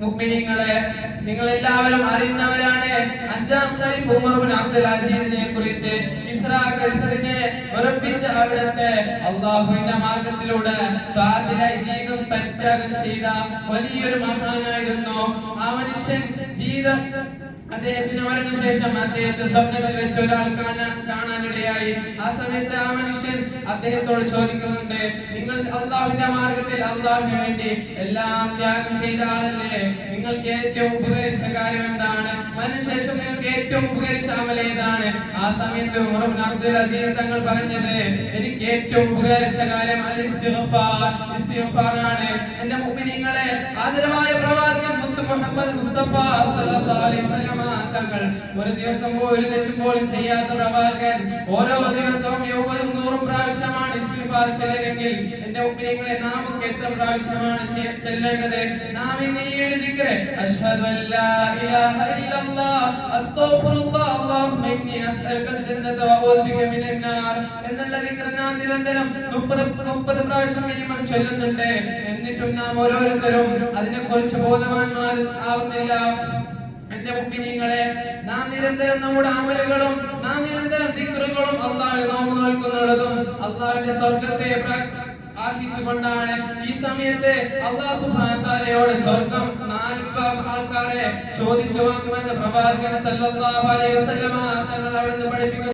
മുഅ്മിനീങ്ങളെ, നിങ്ങൾ എല്ലാവരും അറിയുന്നവരാണ് അഞ്ചാം ഖലീഫ ഉമർ ഇബ്നു അബ്ദുൽ അസീസിനെ കുറിച്ച്. ഇസ്രാഖിനെ ഉറപ്പിച്ച അവിടുത്തെ അല്ലാഹുവിന്റെ മാർഗ്ഗത്തിലൂടെ ത്വാഅത്തിലായി ജീവിതം പരിത്യാഗം ചെയ്ത വലിയൊരു മഹാനായിരുന്നു. ആ മനുഷ്യൻ ജീവിതം അദ്ദേഹത്തിന് മരണശേഷം അദ്ദേഹത്തെ സ്വപ്നത്തിൽ വെച്ച് ഒരാൾ കാണാനിടയായി. ആ സമയത്ത് ആ മനുഷ്യൻ അദ്ദേഹത്തോട് ചോദിക്കുന്നുണ്ട്, നിങ്ങൾ അള്ളാഹുവിന്റെ മാർഗത്തിൽ അള്ളാഹുവിന് വേണ്ടി എല്ലാം ത്യാഗം ചെയ്ത ആളല്ലേ? നിങ്ങൾക്ക് ഏറ്റവും ഉപകരിച്ച കാര്യം എന്താണ്? മരണശേഷം നിങ്ങൾക്ക് ഏറ്റവും ഉപകരിച്ച അമൽ ഏതാണ്? ആ സമയത്ത് ഉമർ ഇബ്നു അബ്ദുൽ അസീസ് തങ്ങൾ പറഞ്ഞത്, എനിക്ക് ഏറ്റവും ഉപകരിച്ച കാര്യം അൽ ഇസ്തിഗ്ഫാർ ആണ്. എന്റെ മുഅ്മിനീങ്ങളെ, ആദരവായ പ്രവാചകൻ മുത്ത് മുഹമ്മദ് മുസ്തഫ സല്ലല്ലാഹു അലൈഹി വസല്ലം തങ്ങൾ ഒരു ദിവസം ഒരു തെറ്റും പോലും ചെയ്യാത്ത പ്രവാചകൻ ഓരോ ദിവസവും 70-100 പ്രാവശ്യമാണ് ഇസ്തിഗ്ഫാർ ചൊല്ലുന്നതെങ്കിൽ എന്റെ മുഅ്മിനീങ്ങളെ, നാം എത്ര പ്രാവശ്യമാണ് ചൊല്ലേണ്ടത്? നാം ഇന്ന് ഈ ഒരു ദിക്ർ അഷ്ഹദു അല്ലാ ഇലാഹ ഇല്ലല്ലാഹ് അസ്തഗ്ഫിറുല്ലാഹ് അല്ലാഹുമ്മ ഇന്നി അസ്അലുകൽ ജന്നത വഅഊദു ബിക മിനൻ നാർ എന്നുള്ള ദിക്ർ നാം നിരന്തരം 30 പ്രാവശ്യം മിനിമം ചൊല്ലുന്നുണ്ട്. എന്നിട്ടും നാം ഓരോരുത്തരും അതിനെക്കുറിച്ച് ബോധവാന്മാർ ആവുന്നില്ല. എന്റെ മുഅ്മിനീങ്ങളെ, നാം നിരന്തരം നമ്മുടെ അമലുകളും നാം നിരന്തരം ദിക്റുകളും അല്ലാഹുവിനെ നോമ്പ് നോൽക്കുന്നതും അല്ലാഹുവിന്റെ സ്വർഗ്ഗത്തെ ആശിച്ചുകൊണ്ടാണ്. ഈ സമയത്ത് അല്ലാഹു സുബ്ഹാനഹു വ തആലയോട് സ്വർഗ്ഗം 4 ആൾക്കാരെ ചോദിച്ചു വാങ്ങുമെന്ന് പ്രവാചകൻ സല്ലല്ലാഹു അലൈഹി വസല്ലമ തങ്ങൾ അവിടുന്ന് പഠിപ്പിക്കുന്നു.